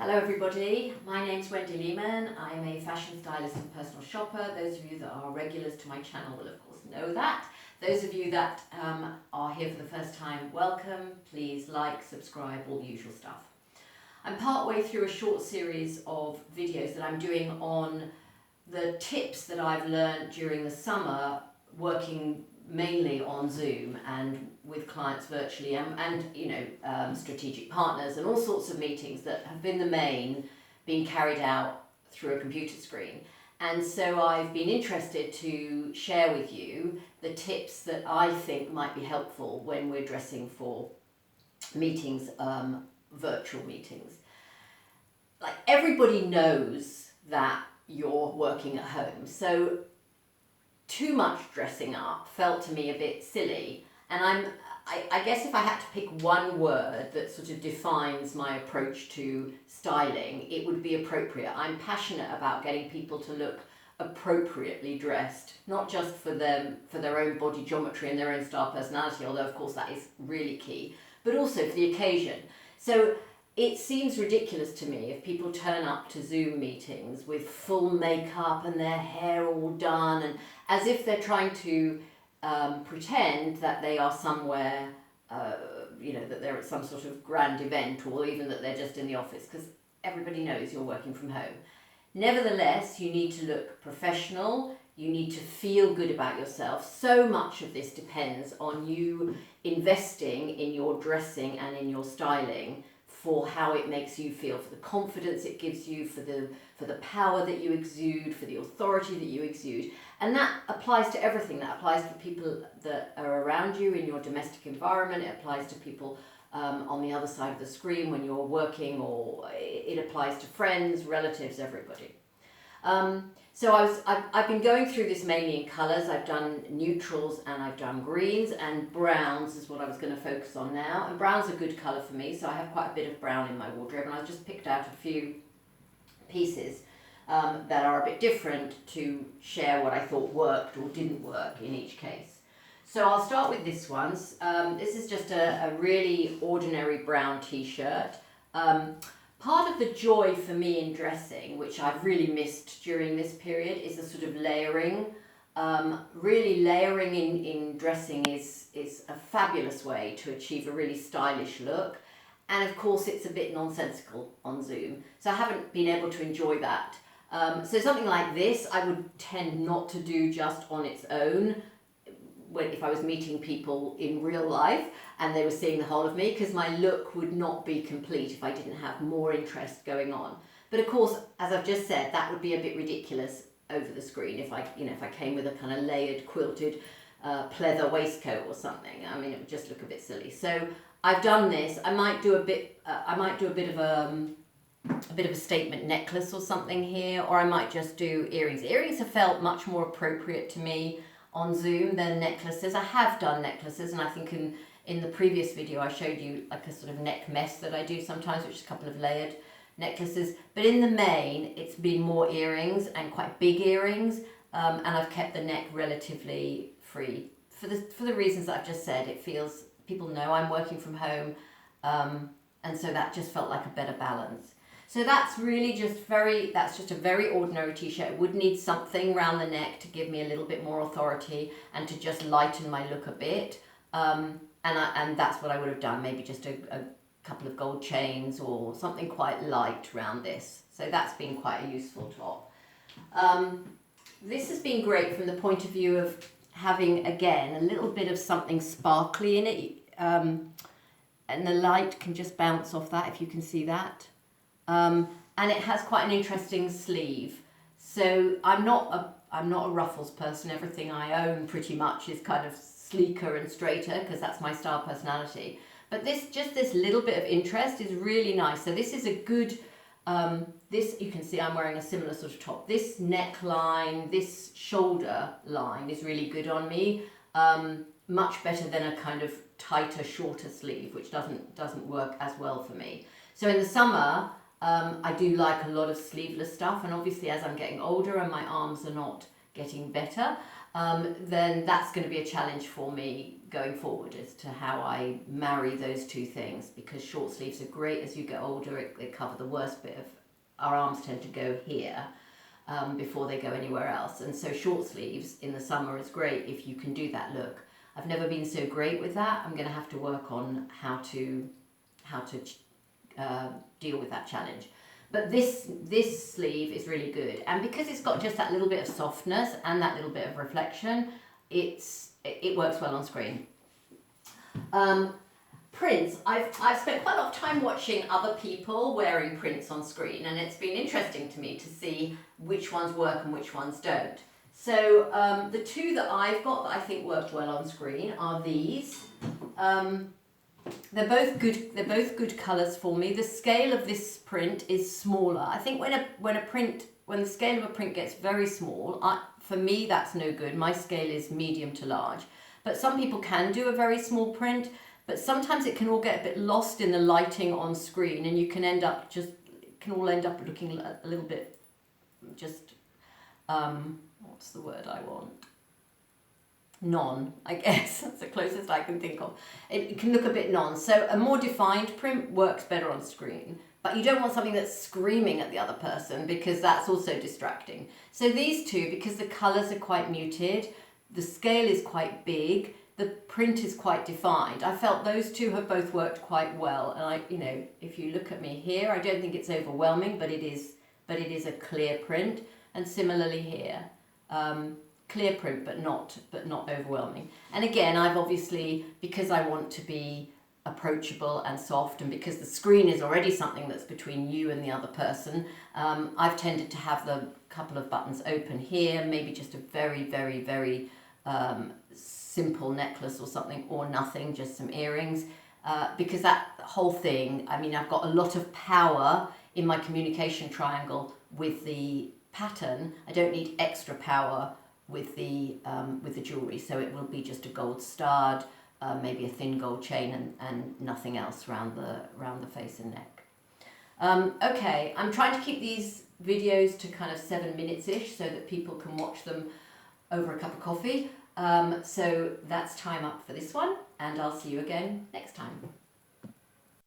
Hello everybody, my name's Wendy Lehman. I'm a fashion stylist and personal shopper. Those of you that are regulars to my channel will of course know that. Those of you that are here for the first time, welcome. Please like, subscribe, all the usual stuff. I'm partway through a short series of videos that I'm doing on the tips that I've learned during the summer working mainly on Zoom and with clients virtually and strategic partners and all sorts of meetings that have been carried out through a computer screen. And so I've been interested to share with you the tips that I think might be helpful when we're dressing for meetings, virtual meetings. Like everybody knows that you're working at home, so too much dressing up felt to me a bit silly, and I guess if I had to pick one word that sort of defines my approach to styling, it would be appropriate. I'm passionate about getting people to look appropriately dressed, not just for their own body geometry and their own style personality, although of course that is really key, but also for the occasion. So it seems ridiculous to me if people turn up to Zoom meetings with full makeup and their hair all done, and as if they're trying to pretend that they are somewhere, that they're at some sort of grand event, or even that they're just in the office, because everybody knows you're working from home. Nevertheless, you need to look professional, you need to feel good about yourself. So much of this depends on you investing in your dressing and in your styling for how it makes you feel, for the confidence it gives you, for the power that you exude, for the authority that you exude. And that applies to everything. That applies to people that are around you in your domestic environment. It applies to people on the other side of the screen when you're working, or it applies to friends, relatives, everybody. So I've been going through this mainly in colours. I've done neutrals and I've done greens, and browns is what I was going to focus on now. And brown's a good colour for me, so I have quite a bit of brown in my wardrobe, and I've just picked out a few pieces that are a bit different to share what I thought worked or didn't work in each case. So I'll start with this one. This is just a really ordinary brown t-shirt. Part of the joy for me in dressing, which I've really missed during this period, is the sort of layering. Really layering in dressing is a fabulous way to achieve a really stylish look. And of course it's a bit nonsensical on Zoom, so I haven't been able to enjoy that. So something like this I would tend not to do just on its own if I was meeting people in real life and they were seeing the whole of me, because my look would not be complete if I didn't have more interest going on. But of course, as I've just said, that would be a bit ridiculous over the screen if I came with a kind of layered quilted pleather waistcoat or something. I mean, it would just look a bit silly. So I've done this. I might do a bit of a statement necklace or something here, or I might just do earrings. Earrings have felt much more appropriate to me on Zoom than necklaces. I have done necklaces, and I think in the previous video I showed you like a sort of neck mess that I do sometimes, which is a couple of layered necklaces. But in the main, it's been more earrings and quite big earrings, and I've kept the neck relatively free for the reasons that I've just said. It feels, people know I'm working from home, and so that just felt like a better balance. So that's really that's just a very ordinary t-shirt. It would need something around the neck to give me a little bit more authority and to just lighten my look a bit. And that's what I would have done, maybe just a couple of gold chains or something quite light around this. So that's been quite a useful top. This has been great from the point of view of having, again, a little bit of something sparkly in it. And the light can just bounce off that, if you can see that. And it has quite an interesting sleeve. So I'm not a ruffles person. Everything I own pretty much is kind of sleeker and straighter, because that's my style personality. But this little bit of interest is really nice. So this is a good, this, you can see I'm wearing a similar sort of top. This neckline, this shoulder line is really good on me. Much better than a kind of tighter, shorter sleeve, which doesn't work as well for me. So in the summer, I do like a lot of sleeveless stuff, and obviously as I'm getting older and my arms are not getting better, then that's going to be a challenge for me going forward as to how I marry those two things, because short sleeves are great as you get older. They cover the worst bit of our arms, tend to go here before they go anywhere else, and so short sleeves in the summer is great if you can do that look. I've never been so great with that. I'm going to have to work on how to deal with that challenge. But this sleeve is really good, and because it's got just that little bit of softness and that little bit of reflection, it works well on screen. Prints. I've spent quite a lot of time watching other people wearing prints on screen, and it's been interesting to me to see which ones work and which ones don't. So the two that I've got that I think worked well on screen are these. They're both good colours for me. The scale of this print is smaller. I think when the scale of a print gets very small, for me that's no good. My scale is medium to large. But some people can do a very small print, but sometimes it can all get a bit lost in the lighting on screen, and you can all end up looking a little bit just what's the word I want? Non, I guess. That's the closest I can think of. It can look a bit non. So a more defined print works better on screen, but you don't want something that's screaming at the other person, because that's also distracting. So these two, because the colours are quite muted, the scale is quite big, the print is quite defined. I felt those two have both worked quite well. And if you look at me here, I don't think it's overwhelming, but it is a clear print. And similarly here. Clear print, but not overwhelming. And again, I've obviously, because I want to be approachable and soft, and because the screen is already something that's between you and the other person, I've tended to have the couple of buttons open here, maybe just a very, very, very simple necklace or something, or nothing, just some earrings, because that whole thing, I've got a lot of power in my communication triangle with the pattern. I don't need extra power with the jewellery, so it will be just a gold stud, maybe a thin gold chain, and nothing else around the face and neck. Okay, I'm trying to keep these videos to kind of 7 minutes-ish so that people can watch them over a cup of coffee. So that's time up for this one, and I'll see you again next time.